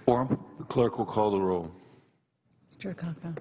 Quorum. The clerk will call the roll. Mr. Akaka.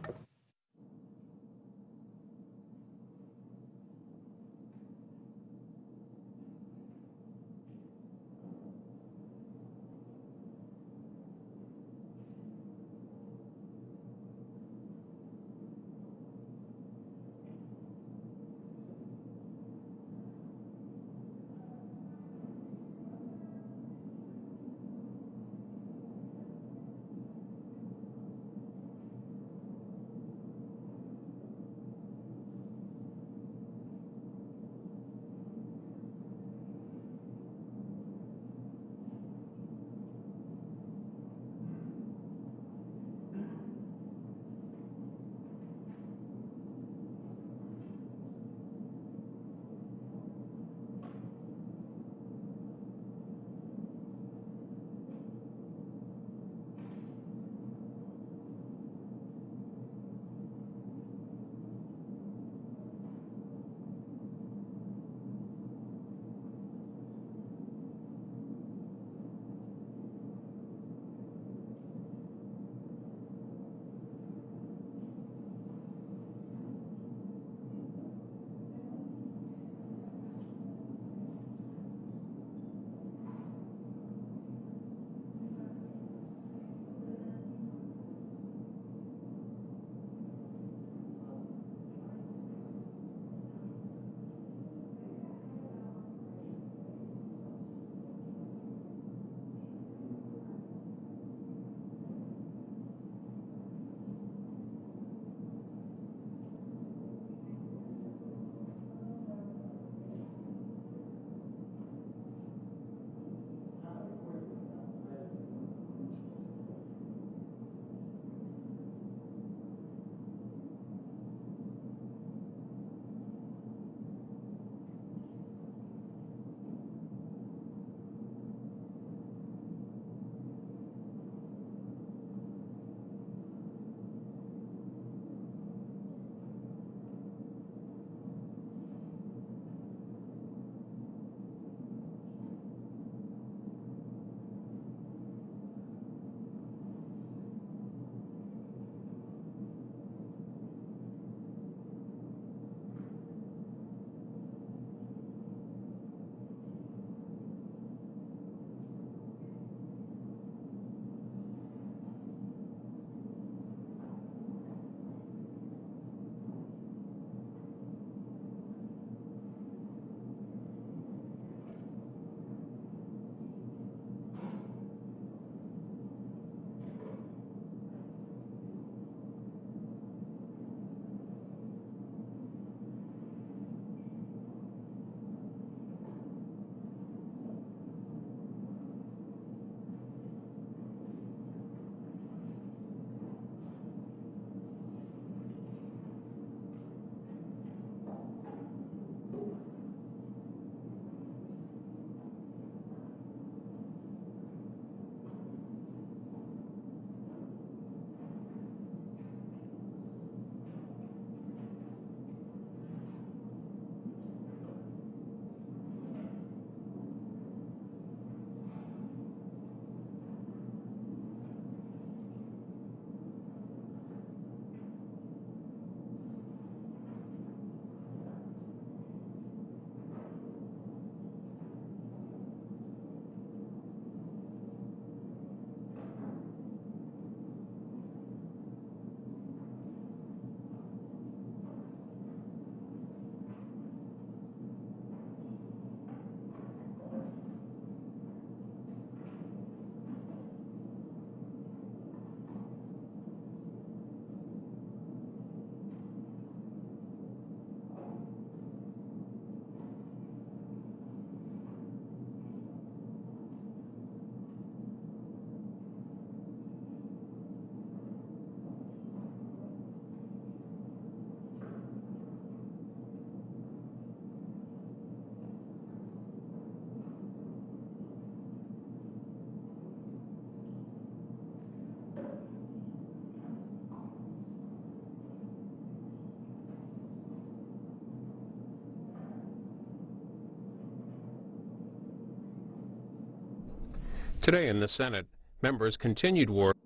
Today in the Senate, Members continued work.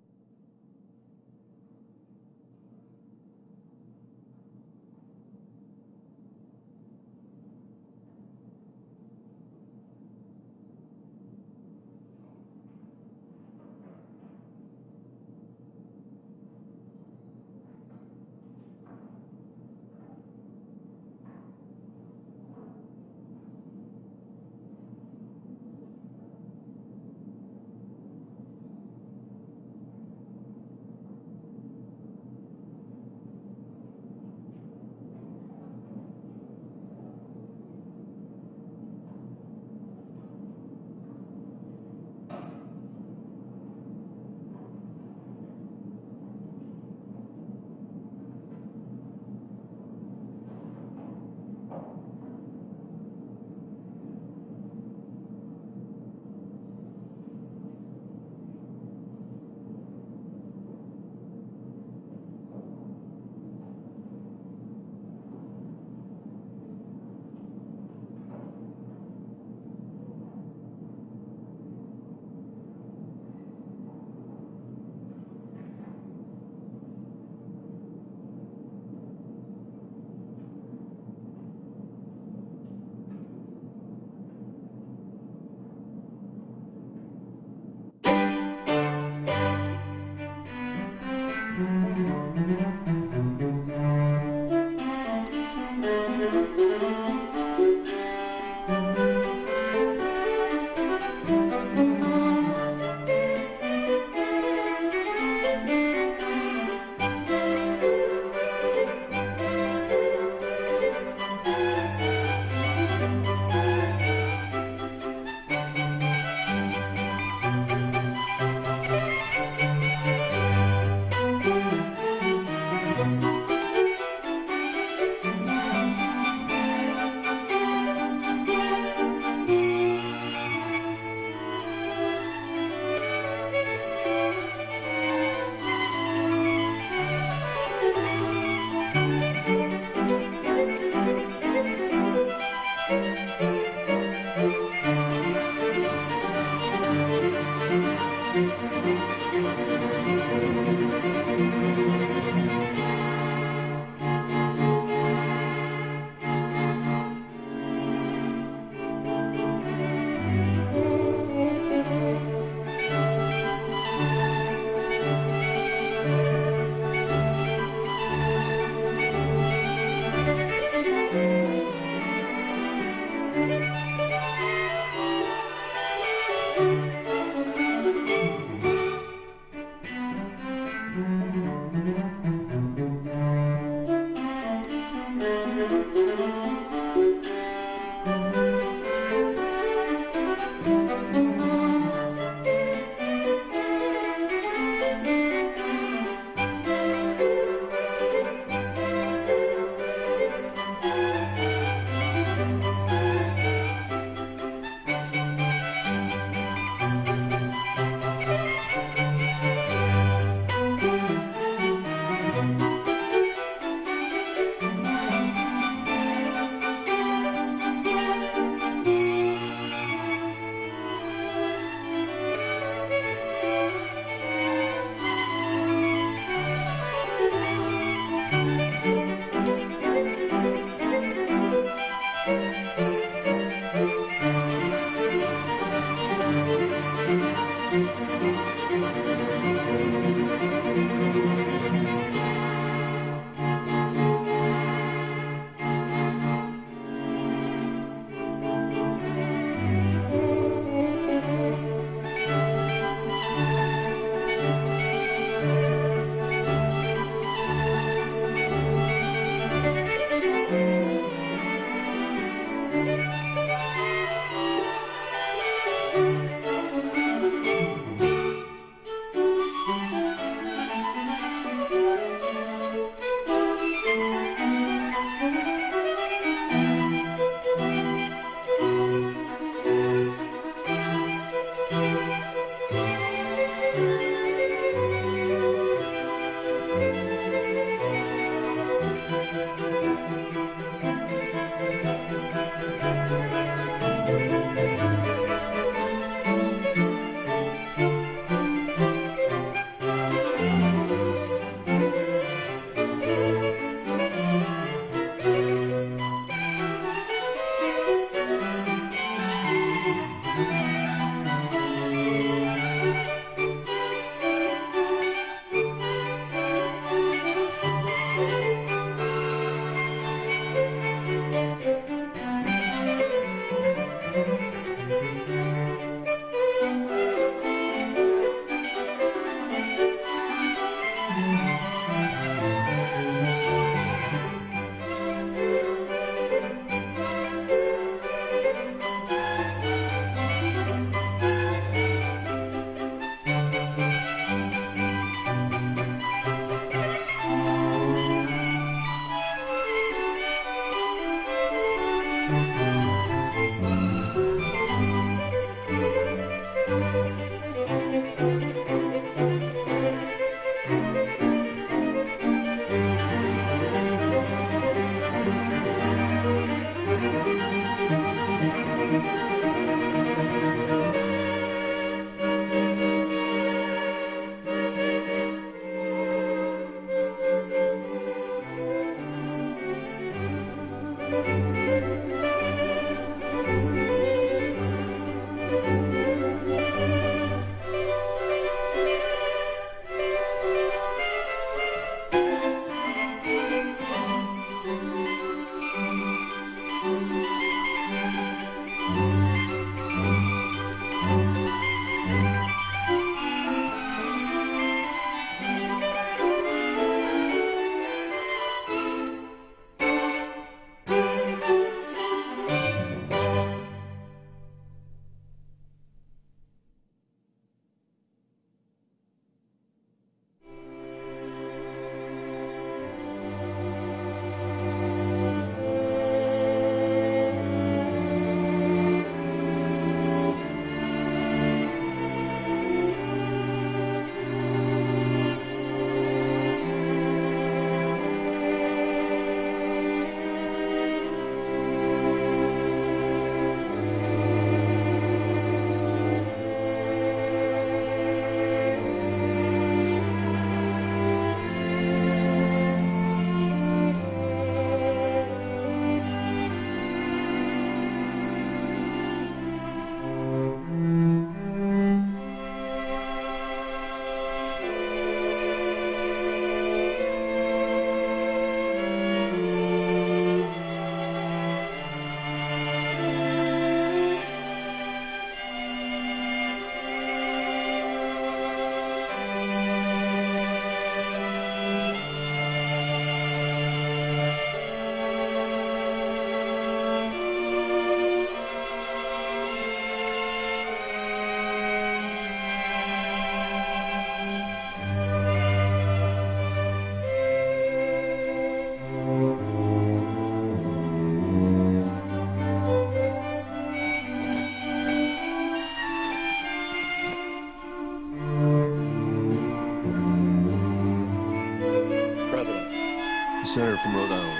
Senator from Rhode Island.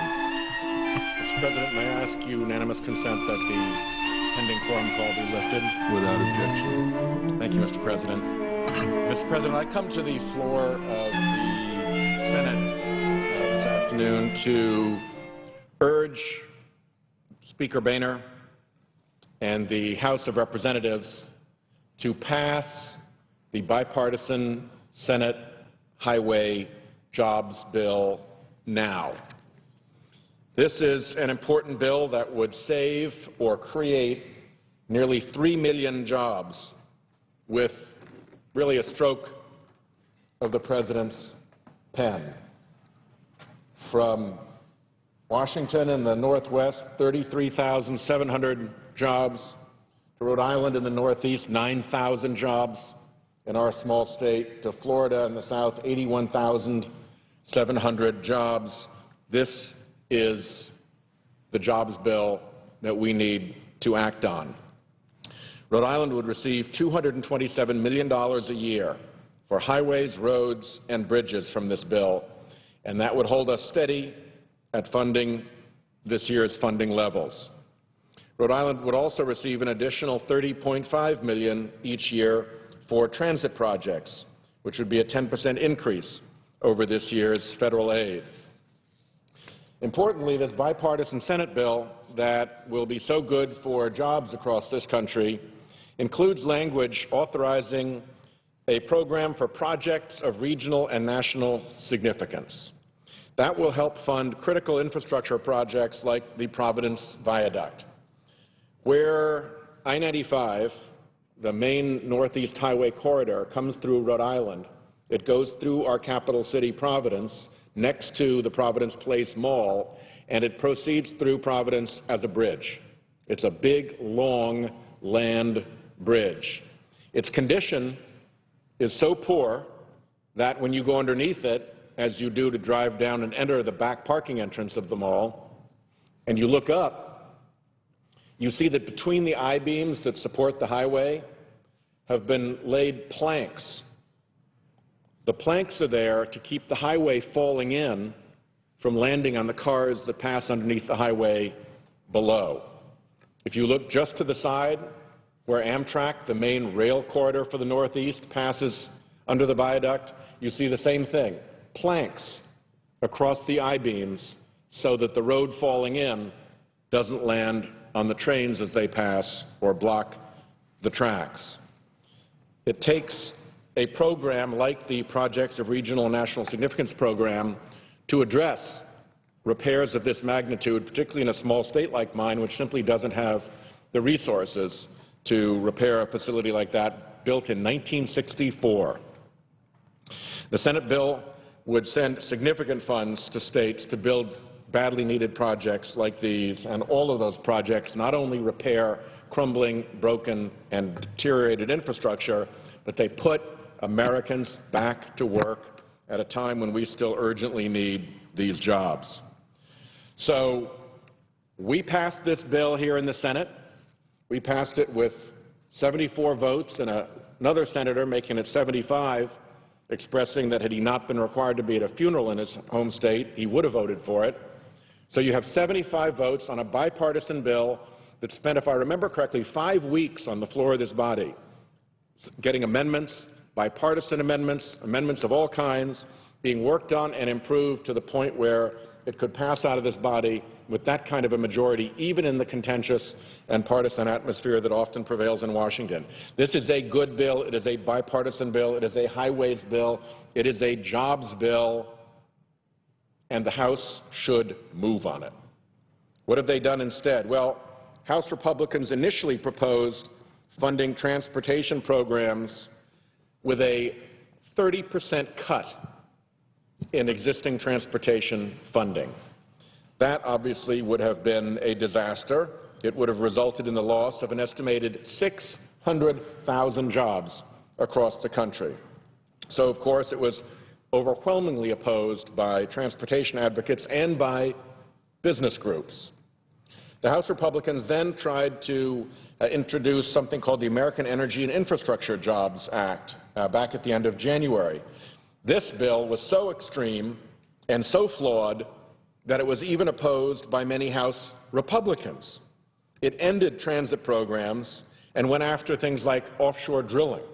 Mr. President, may I ask unanimous consent that the pending quorum call be lifted? Without objection. Thank you, Mr. President. Mr. President, I come to the floor of the Senate this afternoon to urge Speaker Boehner and the House of Representatives to pass the bipartisan Senate Highway Jobs Bill now. This is an important bill that would save or create nearly 3 million jobs with really a stroke of the President's pen. From Washington in the Northwest, 33,700 jobs. To Rhode Island in the Northeast, 9,000 jobs in our small state. To Florida in the South, 81,700 jobs. This is the jobs bill that we need to act on. Rhode Island would receive $227 million a year for highways, roads, and bridges from this bill, and that would hold us steady at funding this year's funding levels. Rhode Island would also receive an additional $30.5 million each year for transit projects, which would be a 10% increase over this year's federal aid. Importantly, this bipartisan Senate bill that will be so good for jobs across this country includes language authorizing a program for projects of regional and national significance. That will help fund critical infrastructure projects like the Providence Viaduct, where I-95, the main Northeast highway corridor, comes through Rhode Island. It goes through our capital city, Providence, next to the Providence Place Mall, and it proceeds through Providence as a bridge. It's a big, long land bridge. Its condition is so poor that when you go underneath it, as you do to drive down and enter the back parking entrance of the mall, and you look up, you see that between the I-beams that support the highway have been laid planks. The planks are there to keep the highway falling in from landing on the cars that pass underneath the highway below. If you look just to the side where Amtrak, the main rail corridor for the Northeast, passes under the viaduct, you see the same thing, planks across the I-beams so that the road falling in doesn't land on the trains as they pass or block the tracks. It takes a program like the Projects of Regional and National Significance program to address repairs of this magnitude, particularly in a small state like mine, which simply doesn't have the resources to repair a facility like that, built in 1964. The Senate bill would send significant funds to states to build badly needed projects like these, and all of those projects not only repair crumbling, broken, and deteriorated infrastructure, but they put Americans back to work at a time when we still urgently need these jobs. So we passed this bill here in the Senate. We passed it with 74 votes and another senator making it 75, expressing that had he not been required to be at a funeral in his home state, he would have voted for it. So you have 75 votes on a bipartisan bill that spent, if I remember correctly, 5 weeks on the floor of this body, getting amendments, bipartisan amendments, amendments of all kinds, being worked on and improved to the point where it could pass out of this body with that kind of a majority, even in the contentious and partisan atmosphere that often prevails in Washington. This is a good bill. It is a bipartisan bill. It is a highways bill. It is a jobs bill, and the House should move on it. What have they done instead? Well, House Republicans initially proposed funding transportation programs with a 30% cut in existing transportation funding. That obviously would have been a disaster. It would have resulted in the loss of an estimated 600,000 jobs across the country. So, of course, it was overwhelmingly opposed by transportation advocates and by business groups. The House Republicans then tried to introduce something called the American Energy and Infrastructure Jobs Act back at the end of January. This bill was so extreme and so flawed that it was even opposed by many House Republicans. It ended transit programs and went after things like offshore drilling.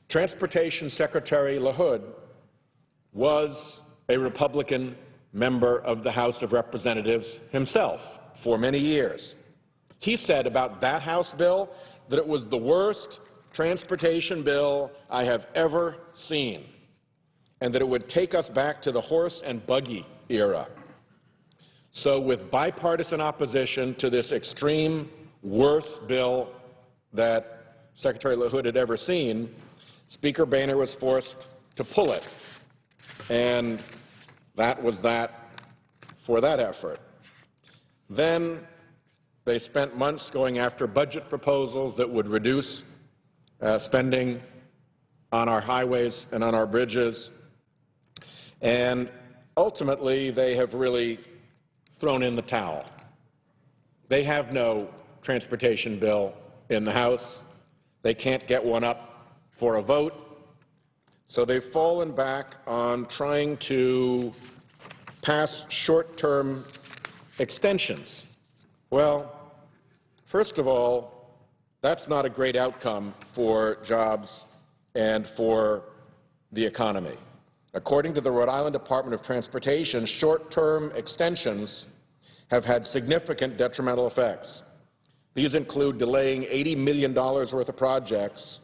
Transportation Secretary LaHood was a Republican member of the House of Representatives himself for many years. He said about that House bill that it was the worst transportation bill I have ever seen, and that it would take us back to the horse and buggy era. So with bipartisan opposition to this extreme, worst bill that Secretary LaHood had ever seen, Speaker Boehner was forced to pull it. And that was that for that effort. Then they spent months going after budget proposals that would reduce spending on our highways and on our bridges. And ultimately, they have really thrown in the towel. They have no transportation bill in the House. They can't get one up for a vote. So they've fallen back on trying to pass short-term extensions. Well, first of all, that's not a great outcome for jobs and for the economy. According to the Rhode Island Department of Transportation, short-term extensions have had significant detrimental effects. These include delaying $80 million worth of projects,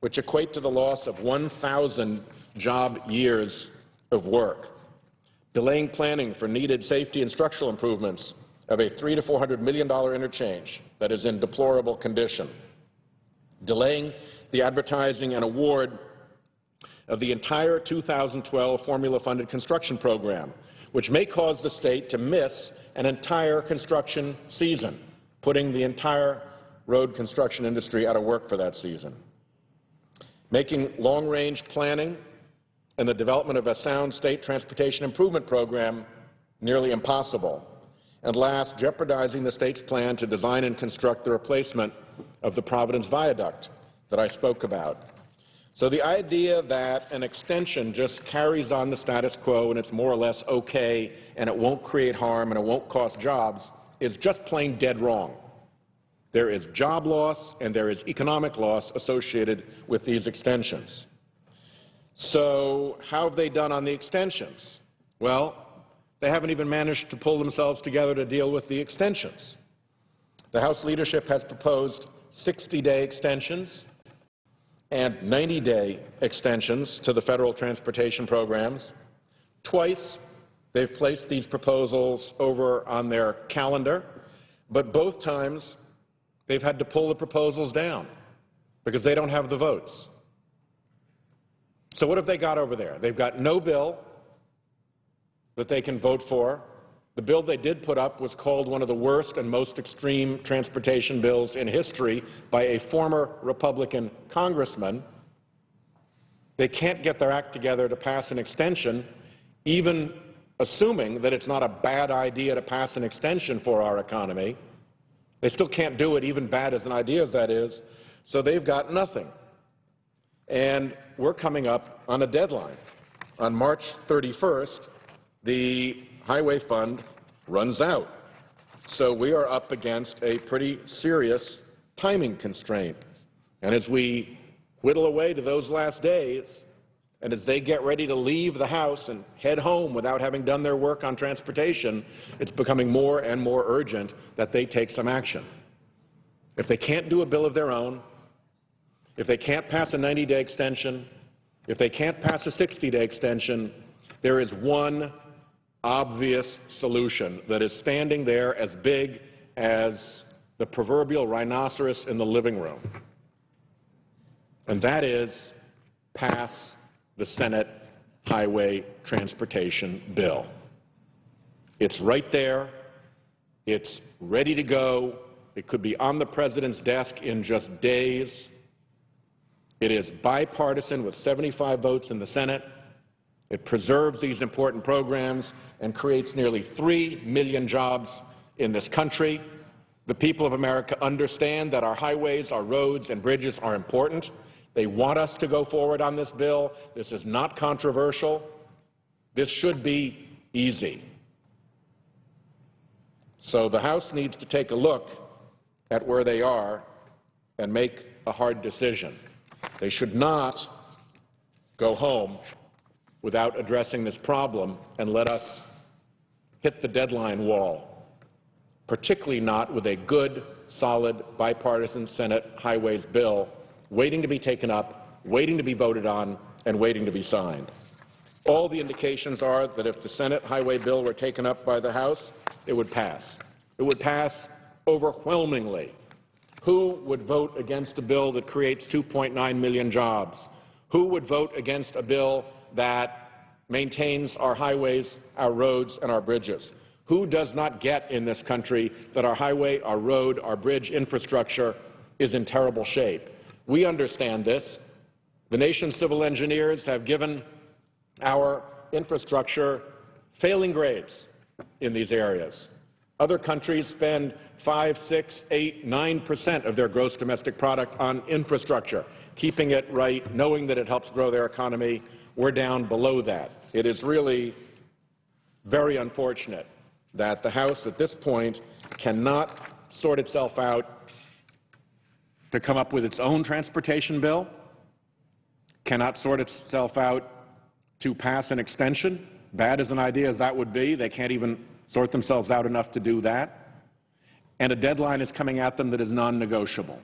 which equate to the loss of 1,000 job years of work, delaying planning for needed safety and structural improvements of a $300 to $400 million interchange that is in deplorable condition, delaying the advertising and award of the entire 2012 formula-funded construction program, which may cause the state to miss an entire construction season, putting the entire road construction industry out of work for that season, making long-range planning and the development of a sound state transportation improvement program nearly impossible, And last, jeopardizing the state's plan to design and construct the replacement of the Providence Viaduct that I spoke about. So the idea that an extension just carries on the status quo and it's more or less okay and it won't create harm and it won't cost jobs is just plain dead wrong. There is job loss and there is economic loss associated with these extensions. So how have they done on the extensions? Well, they haven't even managed to pull themselves together to deal with the extensions. The House leadership has proposed 60-day extensions and 90-day extensions to the federal transportation programs. Twice they've placed these proposals over on their calendar, but both times they've had to pull the proposals down because they don't have the votes. So what have they got over there? They've got no bill that they can vote for. The bill they did put up was called one of the worst and most extreme transportation bills in history by a former Republican congressman. They can't get their act together to pass an extension, even assuming that it's not a bad idea to pass an extension for our economy. They still can't do it, even bad as an idea as that is, so they've got nothing. And we're coming up on a deadline. On March 31st, the highway fund runs out. So we are up against a pretty serious timing constraint. And as we whittle away to those last days, and as they get ready to leave the House and head home without having done their work on transportation, it's becoming more and more urgent that they take some action. If they can't do a bill of their own, if they can't pass a 90-day extension, if they can't pass a 60-day extension, there is one obvious solution that is standing there as big as the proverbial rhinoceros in the living room, and that is pass the Senate Highway Transportation Bill. It's right there. It's ready to go. It could be on the President's desk in just days. It is bipartisan with 75 votes in the Senate. It preserves these important programs and creates nearly 3 million jobs in this country. The people of America understand that our highways, our roads, and bridges are important. They want us to go forward on this bill. This is not controversial. This should be easy. So the House needs to take a look at where they are and make a hard decision. They should not go home without addressing this problem and let us hit the deadline wall, particularly not with a good, solid, bipartisan Senate highways bill waiting to be taken up, waiting to be voted on, and waiting to be signed. All the indications are that if the Senate highway bill were taken up by the House, it would pass. It would pass overwhelmingly. Who would vote against a bill that creates 2.9 million jobs? Who would vote against a bill that maintains our highways, our roads, and our bridges? Who does not get in this country that our highway, our road, our bridge infrastructure is in terrible shape? We understand this. The nation's civil engineers have given our infrastructure failing grades in these areas. Other countries spend 5, 6, 8, 9% of their gross domestic product on infrastructure, keeping it right, knowing that it helps grow their economy. We're down below that. It is really very unfortunate that the House at this point cannot sort itself out to come up with its own transportation bill, cannot sort itself out to pass an extension. Bad as an idea as that would be, they can't even sort themselves out enough to do that. And a deadline is coming at them that is non-negotiable.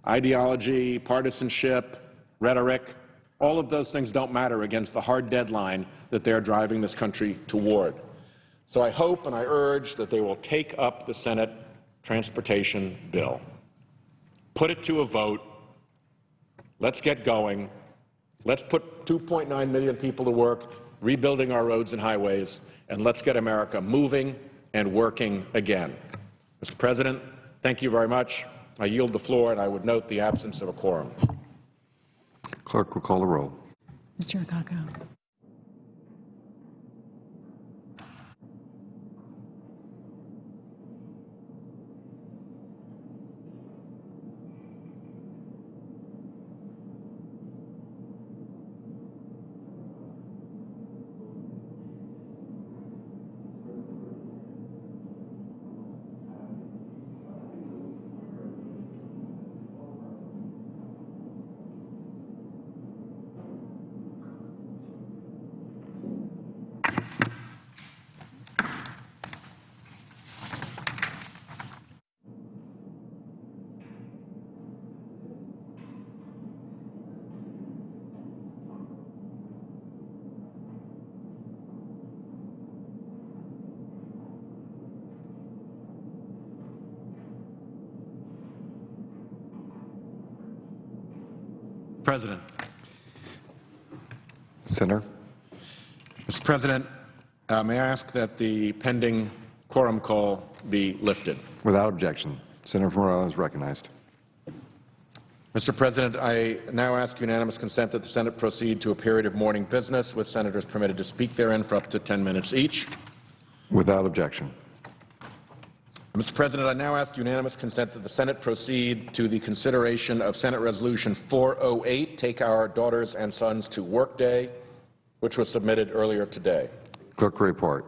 Ideology, partisanship, rhetoric, all of those things don't matter against the hard deadline that they're driving this country toward. So I hope and I urge that they will take up the Senate transportation bill. Put it to a vote. Let's get going. Let's put 2.9 million people to work rebuilding our roads and highways, and let's get America moving and working again. Mr. President, thank you very much. I yield the floor, and I would note the absence of a quorum. Clerk will call the roll. Mr. Akaka. President. Senator? Mr. President, may I ask that the pending quorum call be lifted? Without objection. Senator Morales is recognized. Mr. President, I now ask unanimous consent that the Senate proceed to a period of morning business with senators permitted to speak therein for up to 10 minutes each. Without objection. Mr. President, I now ask unanimous consent that the Senate proceed to the consideration of Senate Resolution 408, Take Our Daughters and Sons to Work Day, which was submitted earlier today. Clerk will report.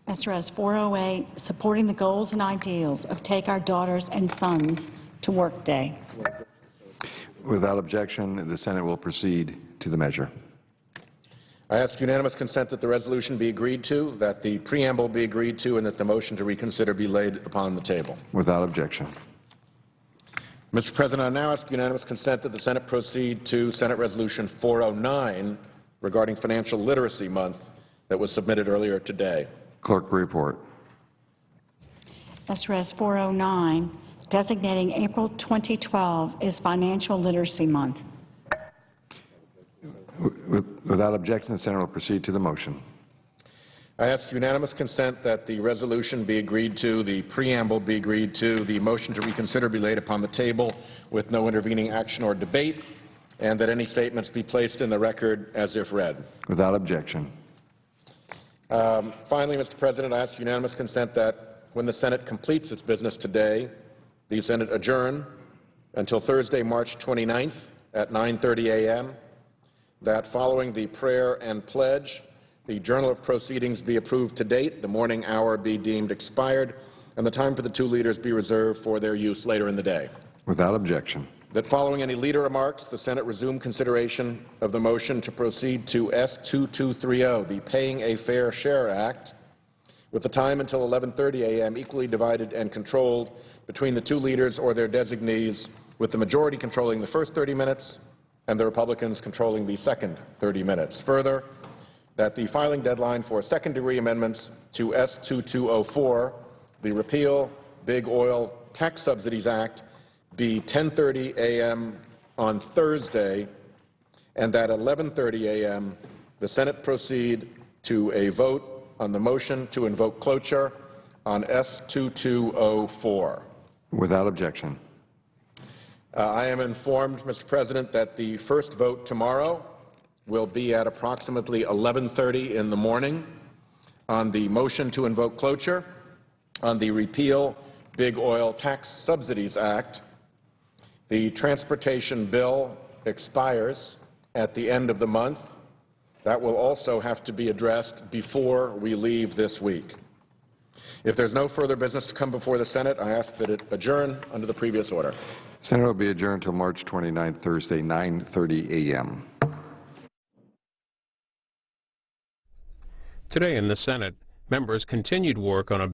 Mr. Res. 408, supporting the goals and ideals of Take Our Daughters and Sons to Work Day. Without objection, the Senate will proceed to the measure. I ask unanimous consent that the resolution be agreed to, that the preamble be agreed to, and that the motion to reconsider be laid upon the table. Without objection. Mr. President, I now ask unanimous consent that the Senate proceed to Senate Resolution 409 regarding Financial Literacy Month that was submitted earlier today. Clerk will report. Mr. Res. 409, designating April 2012 as Financial Literacy Month. Without objection, the Senate will proceed to the motion. I ask unanimous consent that the resolution be agreed to, the preamble be agreed to, the motion to reconsider be laid upon the table with no intervening action or debate, and that any statements be placed in the record as if read. Without objection. Finally, Mr. President, I ask unanimous consent that when the Senate completes its business today, the Senate adjourn until Thursday, March 29th at 9:30 a.m., that following the prayer and pledge, the Journal of Proceedings be approved to date, the morning hour be deemed expired, and the time for the two leaders be reserved for their use later in the day. Without objection. That following any leader remarks, the Senate resume consideration of the motion to proceed to S-2230, the Paying a Fair Share Act, with the time until 11:30 a.m. equally divided and controlled between the two leaders or their designees, with the majority controlling the first 30 minutes and the Republicans controlling the second 30 minutes. Further, that the filing deadline for second-degree amendments to S-2204, the Repeal Big Oil Tax Subsidies Act, be 10:30 a.m. on Thursday, and that at 11:30 a.m. the Senate proceed to a vote on the motion to invoke cloture on S-2204. Without objection. I am informed, Mr. President, that the first vote tomorrow will be at approximately 11:30 in the morning on the motion to invoke cloture on the Repeal Big Oil Tax Subsidies Act. The transportation bill expires at the end of the month. That will also have to be addressed before we leave this week. If there's no further business to come before the Senate, I ask that it adjourn under the previous order. Senate will be adjourned until March 29th, Thursday, 9:30 a.m. Today in the Senate, members continued work on a